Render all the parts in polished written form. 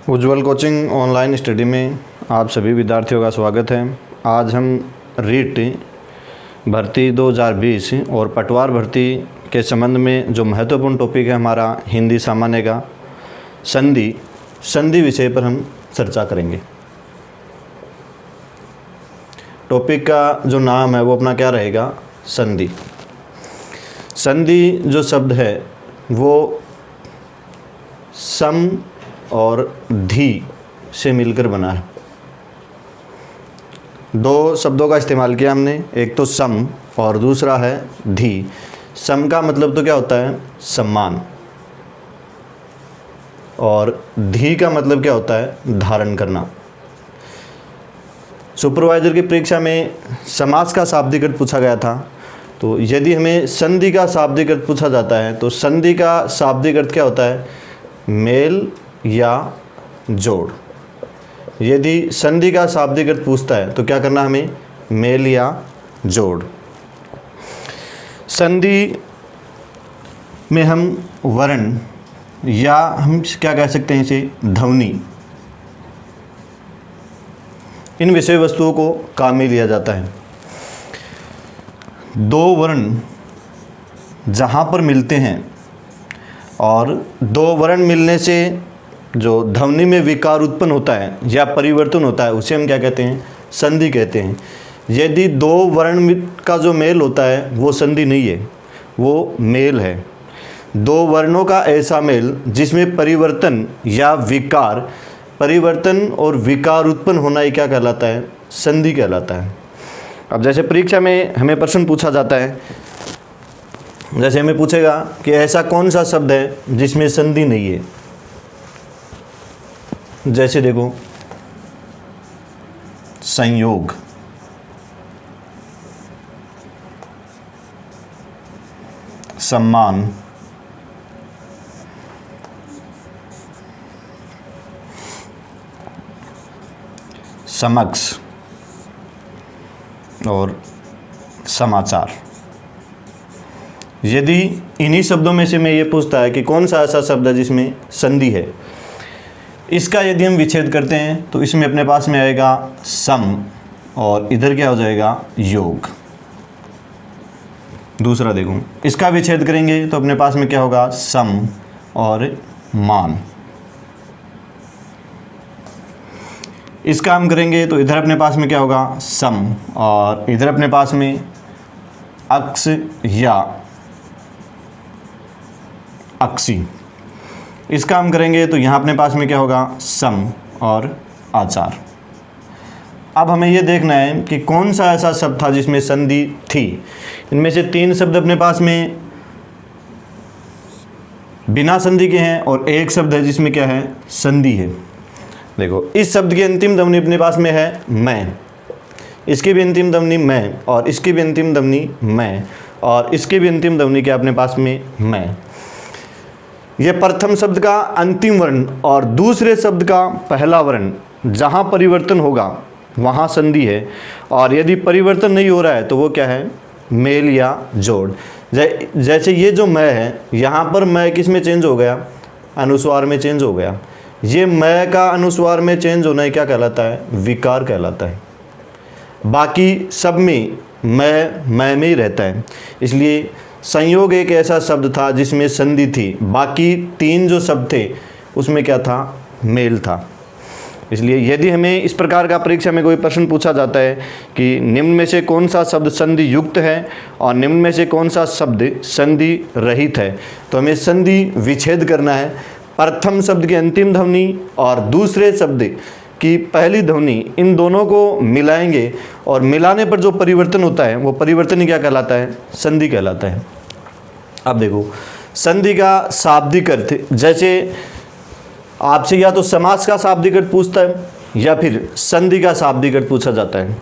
उज्ज्वल coaching online study में आप सभी विद्यार्थियों का स्वागत है। आज हम रीट भर्ती 2020 और पटवार भर्ती के संबंध में जो महत्वपूर्ण टॉपिक है हमारा हिंदी सामान्य का संधि विषय पर हम चर्चा करेंगे। टॉपिक का जो नाम है वो अपना क्या रहेगा? संधि। संधि जो शब्द है वो सम और धी से मिलकर बना है। दो शब्दों का इस्तेमाल किया हमने, एक तो सम और दूसरा है धी। सम का मतलब तो क्या होता है? सम्मान। और धी का मतलब क्या होता है? धारण करना। सुपरवाइजर की परीक्षा में समास का शाब्दिक अर्थ पूछा गया था, तो यदि हमें संधि का शाब्दिक अर्थ पूछा जाता है तो संधि का शाब्दिक अर्थ क्या होता है? मेल या जोड़। यदि संधि का शाब्दिक अर्थ पूछता है तो क्या करना हमें? मेल या जोड़। संधि में हम वर्ण या हम क्या कह सकते हैं इसे? ध्वनि, इन विषय वस्तुओं को काम में लिया जाता है। दो वर्ण जहाँ पर मिलते हैं और दो वर्ण मिलने से जो ध्वनि में विकार उत्पन्न होता है या परिवर्तन होता है उसे हम क्या कहते हैं? संधि कहते हैं। यदि दो वर्ण का जो मेल होता है वो संधि नहीं है, वो मेल है। दो वर्णों का ऐसा मेल जिसमें परिवर्तन या विकार, परिवर्तन और विकार उत्पन्न होना ही क्या कहलाता है? संधि कहलाता है। अब जैसे परीक्षा में हमें प्रश्न पूछा जाता है, जैसे हमें पूछेगा कि ऐसा कौन सा शब्द है जिसमें संधि नहीं है। जैसे देखो, संयोग, सम्मान, समक्ष और समाचार। यदि इन्हीं शब्दों में से मैं ये पूछता है कि कौन सा ऐसा शब्द है जिसमें संधि है, इसका यदि हम विच्छेद करते हैं तो इसमें अपने पास में आएगा सम और इधर क्या हो जाएगा? योग। दूसरा देखो, इसका विच्छेद करेंगे तो अपने पास में क्या होगा? सम और मान। इसका हम करेंगे तो इधर अपने पास में क्या होगा? सम और इधर अपने पास में अक्ष या अक्षी। इसका हम करेंगे तो यहाँ अपने पास में क्या होगा? सम और आचार। अब हमें ये देखना है कि कौन सा ऐसा शब्द था जिसमें संधि थी। इनमें से तीन शब्द अपने पास में बिना संधि के हैं और एक शब्द है जिसमें क्या है? संधि है। देखो, इस शब्द की अंतिम ध्वनि अपने पास में है मैं, इसकी भी अंतिम ध्वनि मैं, और इसकी भी अंतिम ध्वनि मैं, और इसकी भी अंतिम ध्वनि क्या अपने पास में? मैं। यह प्रथम शब्द का अंतिम वर्ण और दूसरे शब्द का पहला वर्ण जहाँ परिवर्तन होगा वहाँ संधि है, और यदि परिवर्तन नहीं हो रहा है तो वो क्या है? मेल या जोड़। जैसे ये जो मैं है, यहाँ पर मैं किस में चेंज हो गया? अनुस्वार में चेंज हो गया। ये मैं का अनुस्वार में चेंज होना ही क्या कहलाता है? विकार कहलाता है। बाकी सब में मैं में ही रहता है। इसलिए संयोग एक ऐसा शब्द था जिसमें संधि थी। बाकी तीन जो शब्द थे उसमें क्या था? मेल था। इसलिए यदि हमें इस प्रकार का परीक्षा में कोई प्रश्न पूछा जाता है कि निम्न में से कौन सा शब्द संधि युक्त है और निम्न में से कौन सा शब्द संधि रहित है, तो हमें संधि विच्छेद करना है। प्रथम शब्द की अंतिम ध्वनि और दूसरे शब्द की पहली ध्वनि, इन दोनों को मिलाएंगे और मिलाने पर जो परिवर्तन होता है वो परिवर्तन ही क्या कहलाता है? संधि कहलाता है। अब देखो, संधि का शाब्दिक अर्थ, जैसे आपसे या तो समास का शाब्दिक अर्थ पूछता है या फिर संधि का शाब्दिक अर्थ पूछा जाता है।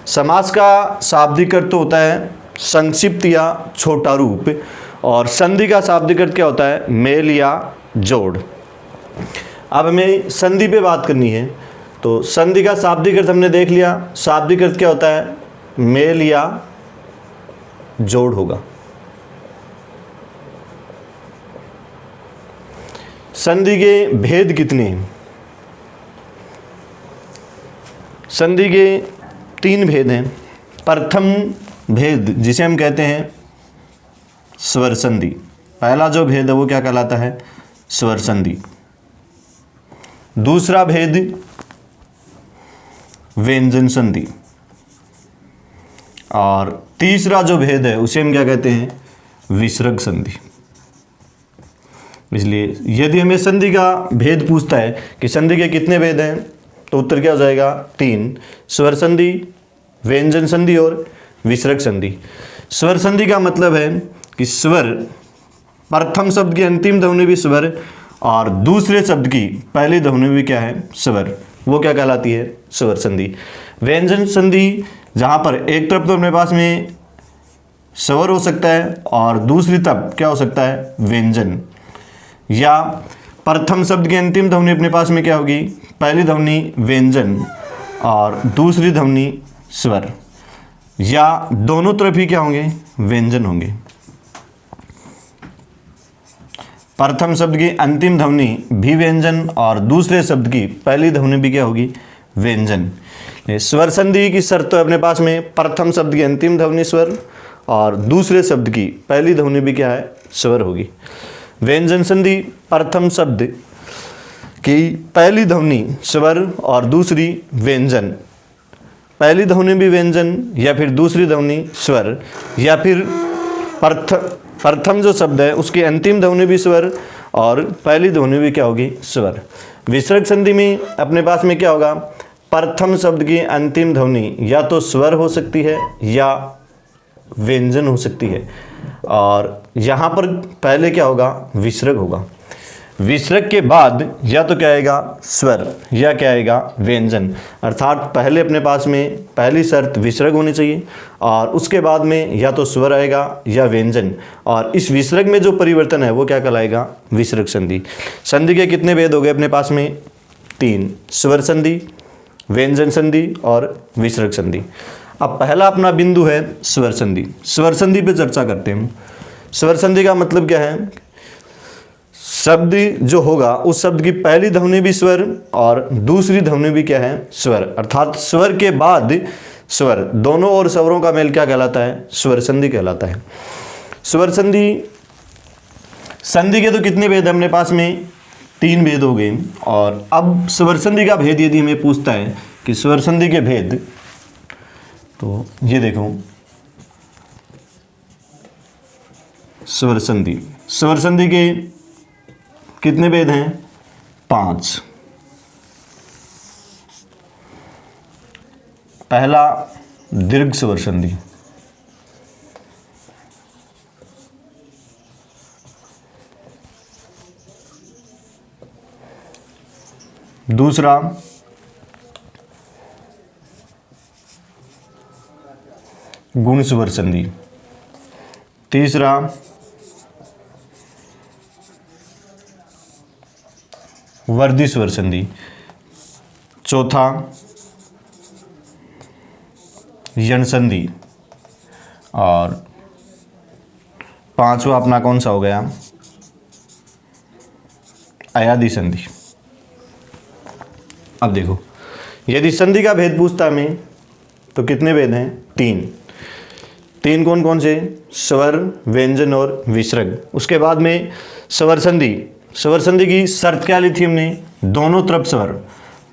समास का शाब्दिक अर्थ तो होता है संक्षिप्त या छोटा रूप, और संधि का शाब्दिक अर्थ क्या होता है? मेल या जोड़। अब हमें संधि पे बात करनी है, तो संधि का शाब्दिक अर्थ हमने देख लिया। शाब्दिक अर्थ क्या होता है? मेल या जोड़ होगा। संधि के भेद कितने हैं? संधि के 3 भेद हैं। प्रथम भेद जिसे हम कहते हैं स्वर संधि, पहला जो भेद है वो क्या कहलाता है? स्वर संधि। दूसरा भेद व्यंजन संधि, और तीसरा जो भेद है उसे हम क्या कहते हैं? विसर्ग संधि। इसलिए यदि हमें संधि का भेद पूछता है कि संधि के कितने भेद हैं, तो उत्तर क्या हो जाएगा? 3, स्वर संधि, व्यंजन संधि और विसर्ग संधि। स्वर संधि का मतलब है कि स्वर, प्रथम शब्द की अंतिम ध्वनि भी स्वर और दूसरे शब्द की पहली ध्वनि भी क्या है? स्वर, वो क्या कहलाती है? स्वर संधि। व्यंजन संधि जहाँ पर एक तरफ तो अपने पास में स्वर हो सकता है और दूसरी तरफ क्या हो सकता है? व्यंजन। या प्रथम शब्द की अंतिम ध्वनि अपने पास में क्या होगी? पहली ध्वनि व्यंजन और दूसरी ध्वनि स्वर, या दोनों तरफ ही क्या होंगे? व्यंजन होंगे। प्रथम शब्द की अंतिम ध्वनि भी व्यंजन और दूसरे शब्द की पहली ध्वनि भी क्या होगी? व्यंजन। स्वर संधि की शर्त तो अपने पास में प्रथम शब्द की अंतिम ध्वनि स्वर और दूसरे शब्द की पहली ध्वनि भी क्या है? स्वर होगी। व्यंजन संधि, प्रथम शब्द की पहली ध्वनि स्वर और दूसरी व्यंजन, पहली ध्वनि भी व्यंजन या फिर दूसरी ध्वनि स्वर, या फिर प्रथम जो शब्द है उसकी अंतिम ध्वनि भी स्वर और पहली ध्वनि भी क्या होगी? स्वर। विसर्ग संधि में अपने पास में क्या होगा? प्रथम शब्द की अंतिम ध्वनि या तो स्वर हो सकती है या व्यंजन हो सकती है, और यहाँ पर पहले क्या होगा? विसर्ग होगा। विसर्ग के बाद या तो क्या आएगा? स्वर, या क्या आएगा? व्यंजन। अर्थात पहले अपने पास में पहली शर्त विसर्ग होनी चाहिए और उसके बाद में या तो स्वर आएगा या व्यंजन, और इस विसर्ग में जो परिवर्तन है वो क्या कहलाएगा? विसर्ग संधि। संधि के कितने भेद हो गए अपने पास में? 3, स्वर संधि, व्यंजन संधि और विसर्ग संधि। अब पहला अपना बिंदु है स्वर संधि। स्वर संधि पे चर्चा करते हैं। स्वर संधि का मतलब क्या है? शब्द जो होगा उस शब्द की पहली ध्वनि भी स्वर और दूसरी ध्वनि भी क्या है? स्वर। अर्थात स्वर के बाद स्वर, दोनों और स्वरों का मेल क्या कहलाता है? स्वर संधि कहलाता है। स्वर संधि, संधि के तो कितने भेद अपने पास में? 3 भेद हो गए। और अब स्वर संधि का भेद यदि हमें पूछता है कि स्वर संधि के भेद, तो ये देखो स्वर संधि, स्वर संधि के कितने भेद हैं? 5। पहला दीर्घ स्वर संधि, दूसरा गुण स्वर संधि, तीसरा वर्धी स्वर संधि, चौथा यण संधि, और 5वां अपना कौन सा हो गया? अयादि संधि। अब देखो, यदि संधि का भेद पूछता हमें तो कितने भेद हैं? 3 कौन कौन से? स्वर, व्यंजन और विसर्ग। उसके बाद में स्वर संधि, स्वर संधि की शर्त क्या ली थी हमने? दोनों तरफ स्वर,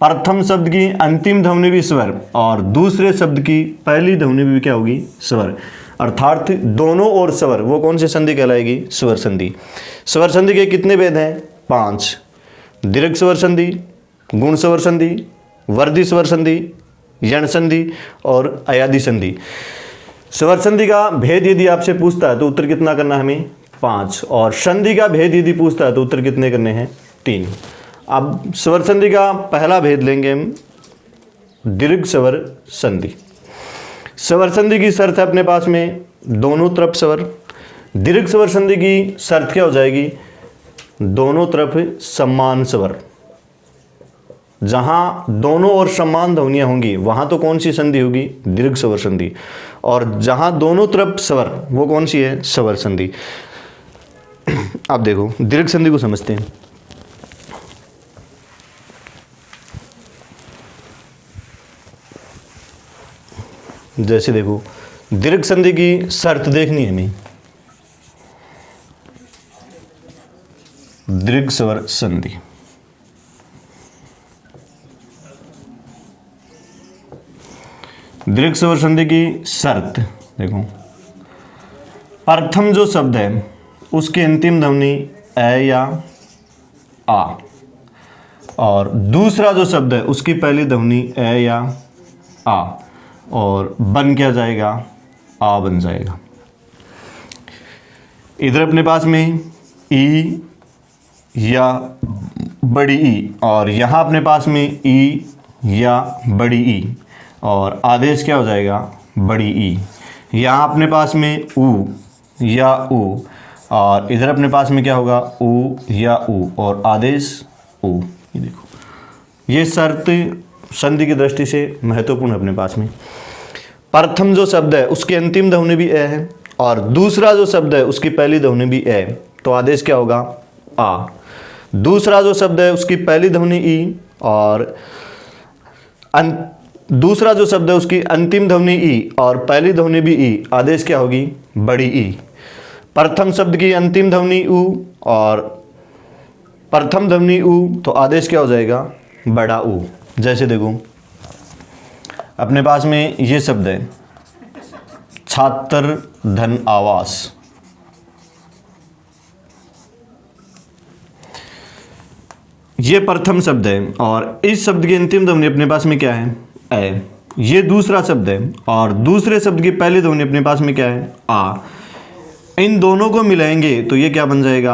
प्रथम शब्द की अंतिम ध्वनि भी स्वर और दूसरे शब्द की पहली ध्वनि भी क्या होगी? स्वर। अर्थात दोनों और स्वर, वो कौन सी संधि कहलाएगी? स्वर संधि। स्वर संधि के कितने भेद हैं? 5। दीर्घ स्वर संधि, गुण स्वर संधि, वर्धी स्वर संधि, यण संधि और अयादि संधि। स्वर संधि का भेद यदि आपसे पूछता है तो उत्तर कितना करना है हमें? 5। और संधि का भेद यदि पूछता है तो उत्तर कितने करने हैं? 3। अब स्वर संधि का पहला भेद लेंगे हम, दीर्घ स्वर संधि। स्वर संधि की शर्त है अपने पास में दोनों तरफ स्वर। दीर्घ स्वर संधि की शर्त क्या हो जाएगी? दोनों तरफ समान स्वर। जहां दोनों ओर समान ध्वनियां होंगी वहां तो कौन सी संधि होगी? दीर्घ स्वर संधि। और जहां दोनों तरफ स्वर, वो कौन सी है? स्वर संधि। अब देखो दीर्घ संधि को समझते हैं। जैसे देखो दीर्घ संधि की शर्त देखनी है हमें। दीर्घ स्वर संधि, दीर्घ स्वर संधि की शर्त देखो, प्रथम जो शब्द है उसकी अंतिम ध्वनि ए या आ, और दूसरा जो शब्द है उसकी पहली ध्वनि ए या आ, और बन क्या जाएगा, आ बन जाएगा। इधर अपने पास में ई या बड़ी ई, और यहाँ अपने पास में ई या बड़ी ई, और आदेश क्या हो जाएगा, बड़ी ई। यहाँ अपने पास में ऊ या ऊ, और इधर अपने पास में क्या होगा, ऊ या ऊ, और आदेश ऊ। ये देखो, ये शर्त संधि की दृष्टि से महत्वपूर्ण है। अपने पास में प्रथम जो शब्द है उसकी अंतिम ध्वनि भी ए है, और दूसरा जो शब्द है उसकी पहली ध्वनि भी ए, तो आदेश क्या होगा, आ। दूसरा जो शब्द है उसकी पहली ध्वनि ई, और दूसरा जो शब्द है उसकी अंतिम ध्वनि ई और पहली ध्वनि भी ई, आदेश क्या होगी, बड़ी ई। प्रथम शब्द की अंतिम ध्वनि ऊ और प्रथम ध्वनि ऊ, तो आदेश क्या हो जाएगा, बड़ा ऊ। जैसे देखो अपने पास में ये शब्द है छात्र धन आवास, ये प्रथम शब्द है, और इस शब्द की अंतिम ध्वनि अपने पास में क्या है, ए। ये दूसरा शब्द है, और दूसरे शब्द की पहली ध्वनि अपने पास में क्या है, आ। इन दोनों को मिलाएंगे तो ये क्या बन जाएगा,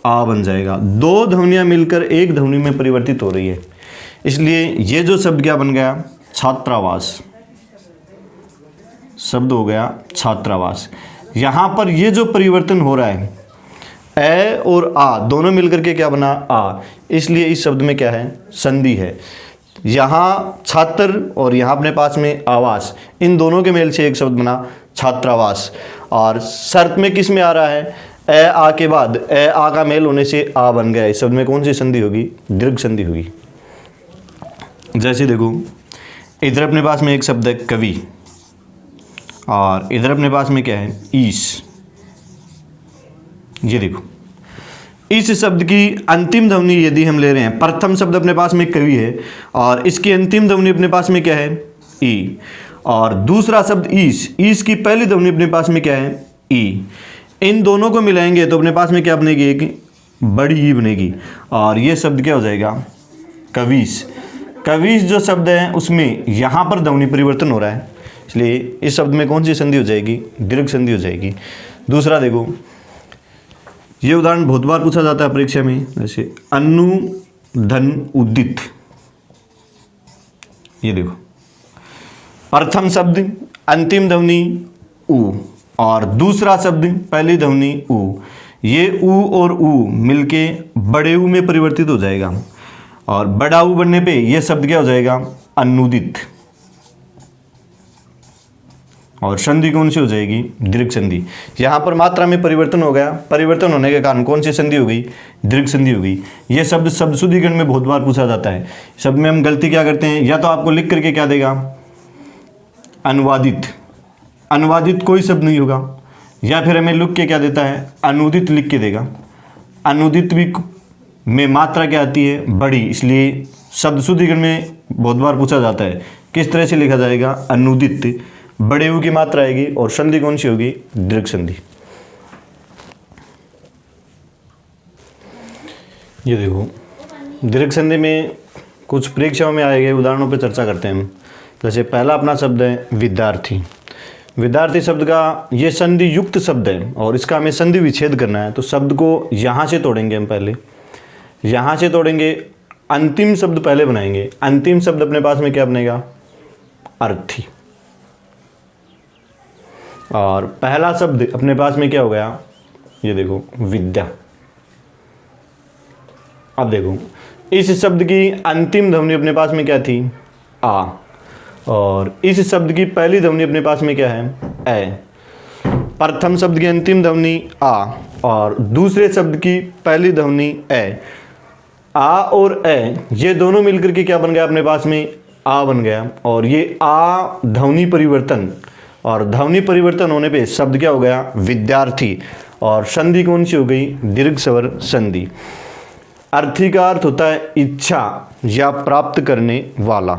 आ बन जाएगा। दो ध्वनियाँ मिलकर एक ध्वनि में परिवर्तित हो रही है, इसलिए ये जो शब्द क्या बन गया, छात्रावास, शब्द हो गया छात्रावास। यहाँ पर ये जो परिवर्तन हो रहा है, ए और आ दोनों मिलकर के क्या बना, आ, इसलिए इस शब्द में क्या है, संधि है। यहाँ छात्र और यहाँ अपने पास में आवास, इन दोनों के मेल से एक शब्द बना छात्रावास। और शर्त में किस में आ रहा है, ए आ के बाद ए आ का मेल होने से आ बन गया। इस शब्द में कौन सी संधि होगी, दीर्घ संधि होगी। जैसे देखो इधर अपने पास में एक शब्द है कवि, और इधर अपने पास में क्या है, ईश। ये देखो इस शब्द की अंतिम ध्वनि यदि हम ले रहे हैं, प्रथम शब्द अपने पास में कवि है और इसकी अंतिम ध्वनि अपने पास में क्या है, ई, और दूसरा शब्द ईश, ईश की पहली ध्वनि अपने पास में क्या है, ई। इन दोनों को मिलाएंगे तो अपने पास में क्या बनेगी, एक बड़ी ई बनेगी, और ये शब्द क्या हो जाएगा, कवीश। कवीश जो शब्द है उसमें यहाँ पर ध्वनि परिवर्तन हो रहा है, इसलिए इस शब्द में कौन सी संधि हो जाएगी, दीर्घ संधि हो जाएगी। दूसरा देखो, ये उदाहरण बहुत बार पूछा जाता है परीक्षा में, जैसे अनु धन उदित। ये देखो प्रथम शब्द अंतिम ध्वनि उ और दूसरा शब्द पहली ध्वनि उ, ये उ और उ मिलके बड़े उ में परिवर्तित हो जाएगा, और बड़ा उ बनने पे ये शब्द क्या हो जाएगा, अनुदित। और संधि कौन सी हो जाएगी, दीर्घ संधि। यहाँ पर मात्रा में परिवर्तन हो गया, परिवर्तन होने के कारण कौन सी संधि हो गई, दीर्घ संधि हो गई। ये शब्द शब्दशुद्धिकरण में बहुत बार पूछा जाता है। शब्द में हम गलती क्या करते हैं, या तो आपको लिख करके क्या देगा, अनुवादित, अनुवादित कोई शब्द नहीं होगा, या फिर हमें लिख के क्या देता है, अनुदित लिख के देगा। अनुदित भी में मात्रा क्या आती है, बड़ी, इसलिए शब्दशुद्धिकरण में बहुत बार पूछा जाता है किस तरह से लिखा जाएगा, अनुदित, बड़े ऊ की मात्रा आएगी, और संधि कौन सी होगी, दीर्घ संधि। ये देखो दीर्घ संधि में कुछ परीक्षाओं में आए गए उदाहरणों पर चर्चा करते हैं हम। जैसे पहला अपना शब्द है विद्यार्थी। विद्यार्थी शब्द का ये संधि युक्त शब्द है और इसका हमें संधि विच्छेद करना है, तो शब्द को यहाँ से तोड़ेंगे हम, पहले यहाँ से तोड़ेंगे, अंतिम शब्द पहले बनाएंगे। अंतिम शब्द अपने पास में क्या बनेगा, अर्थी, और पहला शब्द अपने पास में क्या हो गया, ये देखो विद्या। अब देखो इस शब्द की अंतिम ध्वनि अपने पास में क्या थी, आ, और इस शब्द की पहली ध्वनि अपने पास में क्या है, ए। प्रथम शब्द की अंतिम ध्वनि आ और दूसरे शब्द की पहली ध्वनि ए। आ और ए ये दोनों मिलकर के क्या बन गया अपने पास में, आ बन गया, और ये आ ध्वनि परिवर्तन, और ध्वनि परिवर्तन होने पे शब्द क्या हो गया, विद्यार्थी, और संधि कौन सी हो गई, दीर्घ स्वर संधि। अर्थी का अर्थ होता है इच्छा या प्राप्त करने वाला।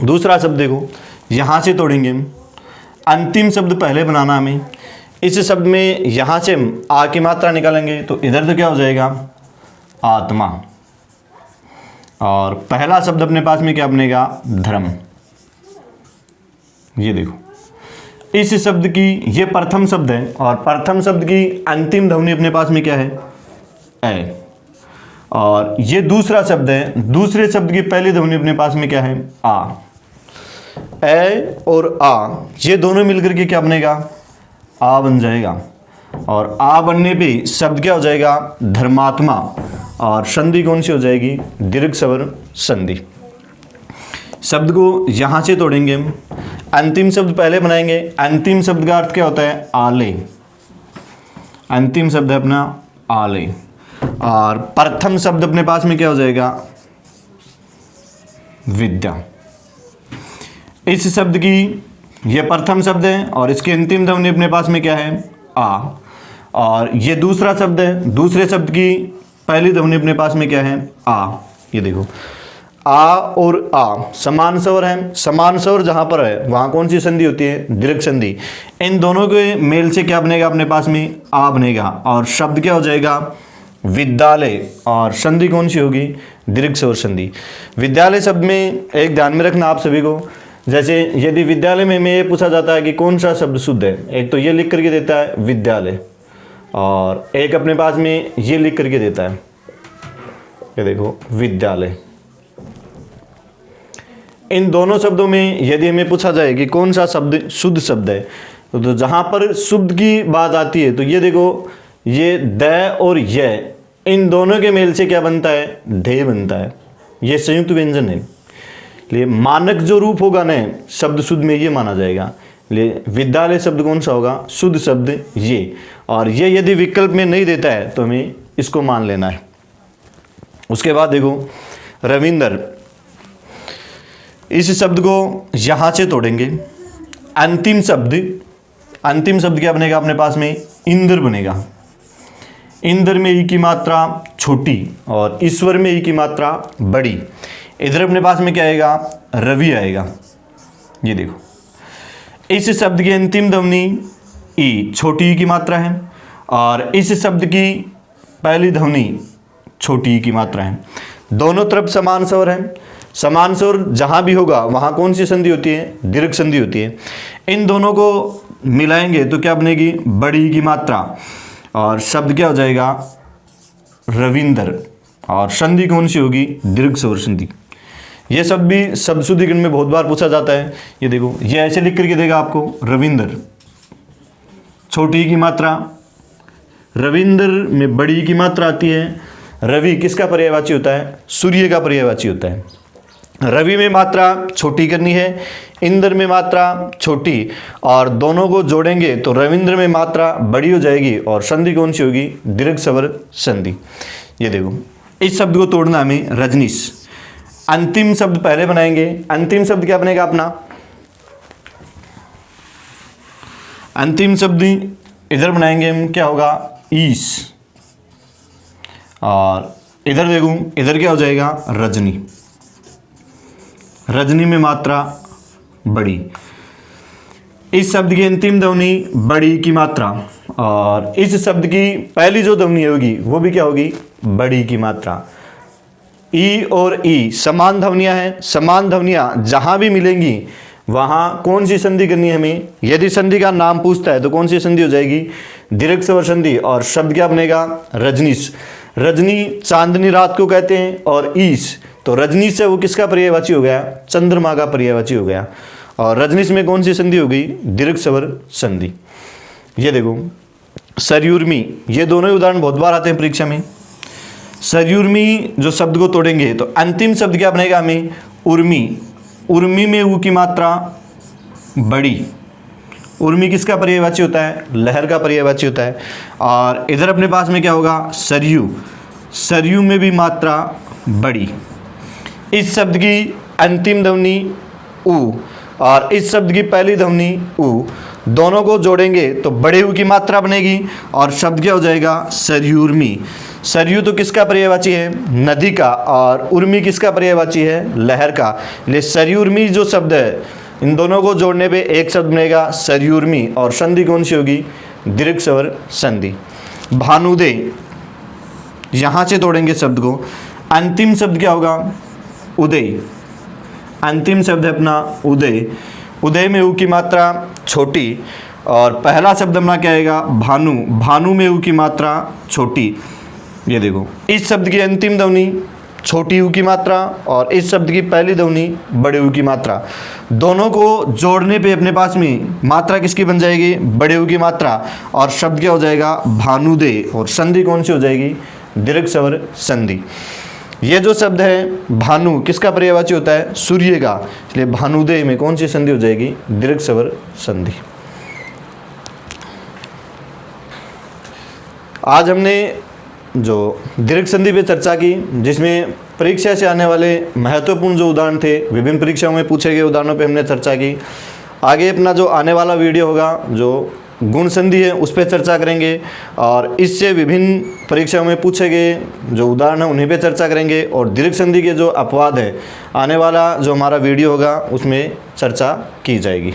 दूसरा शब्द देखो, यहाँ से तोड़ेंगे हम, अंतिम शब्द पहले बनाना हमें। इस शब्द में यहाँ से हम आ की मात्रा निकालेंगे तो इधर तो क्या हो जाएगा, आत्मा, और पहला शब्द अपने पास में क्या बनेगा, धर्म। ये देखो, इस शब्द की, ये प्रथम शब्द है, और प्रथम शब्द की अंतिम ध्वनि अपने पास में क्या है, ए। और ये दूसरा शब्द है, दूसरे शब्द की पहली ध्वनि अपने पास में क्या है, आ। ए और आ, ये दोनों मिलकर के क्या बनेगा, आ बन जाएगा, और आ बनने पे शब्द क्या हो जाएगा, धर्मात्मा, और संधि कौन सी हो जाएगी, दीर्घ स्वर संधि। शब्द को यहाँ से तोड़ेंगे हम, अंतिम शब्द पहले बनाएंगे। अंतिम शब्द का अर्थ क्या होता है, आले। अंतिम शब्द है अपना आले, और प्रथम शब्द अपने पास में क्या हो जाएगा, विद्या। इस शब्द की, ये प्रथम शब्द है, और इसकी अंतिम ध्वनि अपने पास में क्या है, आ। और ये दूसरा शब्द है, दूसरे शब्द की पहली ध्वनि अपने पास में क्या है, आ। ये देखो, आ और आ समान स्वर है, समान स्वर जहाँ पर है वहाँ कौन सी संधि होती है, दीर्घ संधि। इन दोनों के मेल से क्या बनेगा अपने पास में, आ बनेगा, और शब्द क्या हो जाएगा, विद्यालय, और संधि कौन सी होगी, दीर्घ स्वर संधि। विद्यालय शब्द में एक ध्यान में रखना आप सभी को, जैसे यदि विद्यालय में ये पूछा जाता है कि कौन सा शब्द शुद्ध है, एक तो ये लिख करके देता है विद्यालय, और एक अपने पास में ये लिख करके देता है, ये देखो विद्यालय। इन दोनों शब्दों में यदि हमें पूछा जाए कि कौन सा शब्द शुद्ध शब्द है, तो जहाँ पर शुद्ध की बात आती है तो ये देखो, ये द और य, इन दोनों के मेल से क्या बनता है, धे बनता है। ये संयुक्त व्यंजन है, इसलिए मानक जो रूप होगा न शब्द शुद्ध में ये माना जाएगा। इसलिए विद्यालय शब्द कौन सा होगा, शुद्ध शब्द ये, और ये यदि विकल्प में नहीं देता है तो हमें इसको मान लेना है। उसके बाद देखो रविंद्र, इस शब्द को यहाँ से तोड़ेंगे, अंतिम शब्द क्या बनेगा अपने पास में, इंद्र बनेगा। इंद्र में ई की मात्रा छोटी और ईश्वर में ई की मात्रा बड़ी। इधर अपने पास में क्या आएगा, रवि आएगा। ये देखो, इस शब्द की अंतिम ध्वनि ई, छोटी ई की मात्रा है, और इस शब्द की पहली ध्वनि छोटी ई की मात्रा है। दोनों तरफ समान स्वर है, समान स्वर जहाँ भी होगा वहाँ कौन सी संधि होती है, दीर्घ संधि होती है। इन दोनों को मिलाएंगे तो क्या बनेगी, बड़ी की मात्रा, और शब्द क्या हो जाएगा, रविंद्र, और संधि कौन सी होगी, दीर्घ स्वर संधि। ये सब भी शब्द शुद्धिकरण में बहुत बार पूछा जाता है। ये देखो, ये ऐसे लिख करके देगा आपको, रविंद्र, छोटी की मात्रा, रविंद्र में बड़ी की मात्रा आती है। रवि किसका पर्यायवाची होता है, सूर्य का पर्यायवाची होता है। रवि में मात्रा छोटी करनी है, इंद्र में मात्रा छोटी, और दोनों को जोड़ेंगे तो रविंद्र में मात्रा बड़ी हो जाएगी, और संधि कौन सी होगी, दीर्घ स्वर संधि। ये देखो, इस शब्द को तोड़ना हमें, रजनीश। अंतिम शब्द पहले बनाएंगे, अंतिम शब्द क्या बनेगा अपना, अंतिम शब्द इधर बनाएंगे हम, क्या होगा, ईश, और इधर देखूं, इधर क्या हो जाएगा, रजनी। रजनी में मात्रा बड़ी। इस शब्द की अंतिम ध्वनि बड़ी की मात्रा, और इस शब्द की पहली जो ध्वनि होगी वो भी क्या होगी, बड़ी की मात्रा। ई और ई समान ध्वनियाँ हैं, समान ध्वनियाँ जहाँ भी मिलेंगी वहाँ कौन सी संधि करनी है हमें। यदि संधि का नाम पूछता है तो कौन सी संधि हो जाएगी, दीर्घ स्वर संधि, और शब्द क्या बनेगा, रजनीश। रजनी चांदनी रात को कहते हैं, और ईश तो रजनीश से वो किसका पर्यायवाची हो गया, चंद्रमा का पर्यायवाची हो गया, और रजनीश में कौन सी संधि हो गई, दीर्घ स्वर संधि। ये देखो, सरयुर्मी, ये दोनों ही उदाहरण बहुत बार आते हैं परीक्षा में। सरयुर्मी जो शब्द को तोड़ेंगे तो अंतिम शब्द क्या बनेगा हमें, उर्मी। उर्मी में ऊ की मात्रा बड़ी। उर्मी किसका पर्यायवाची होता है, लहर का पर्यायवाची होता है। और इधर अपने पास में क्या होगा, सरयू। सरयू में भी मात्रा बड़ी। इस शब्द की अंतिम ध्वनि उ और इस शब्द की पहली ध्वनि उ, दोनों को जोड़ेंगे तो बड़े उ की मात्रा बनेगी और शब्द क्या हो जाएगा, सरयूर्मी। सरयू तो किसका पर्यायवाची है, नदी का, और उर्मी किसका पर्यायवाची है, लहर का। इसलिए सरयूर्मी जो शब्द है, इन दोनों को जोड़ने पे एक शब्द बनेगा सरयूर्मी, और संधि कौन सी होगी, दीर्घ स्वर संधि। भानुदय, यहाँ से तोड़ेंगे शब्द को, अंतिम शब्द क्या होगा, उदय। अंतिम शब्द है अपना उदय। उदय में उ की मात्रा छोटी, और पहला शब्द अपना क्या आएगा, भानु। भानु में उ की मात्रा छोटी। ये देखो, इस शब्द की अंतिम ध्वनि छोटी उ की मात्रा और इस शब्द की पहली ध्वनि बड़े उ की मात्रा। दोनों को जोड़ने पे अपने पास में मात्रा किसकी बन जाएगी, बड़े उ की मात्रा, और शब्द क्या हो जाएगा, भानुदय, और संधि कौन सी हो जाएगी, दीर्घ स्वर संधि। ये जो शब्द है भानु किसका पर्यायवाची होता है, सूर्य का, इसलिए भानुदय में कौन सी संधि हो जाएगी, दीर्घ स्वर संधि। आज हमने जो दीर्घ संधि पे चर्चा की, जिसमें परीक्षा से आने वाले महत्वपूर्ण जो उदाहरण थे, विभिन्न परीक्षाओं में पूछे गए उदाहरणों पे हमने चर्चा की। आगे अपना जो आने वाला वीडियो होगा, जो गुण संधि है, उस पर चर्चा करेंगे, और इससे विभिन्न परीक्षाओं में पूछे गए जो उदाहरण हैं उन्हीं पे चर्चा करेंगे, और दीर्घ संधि के जो अपवाद है, आने वाला जो हमारा वीडियो होगा उसमें चर्चा की जाएगी।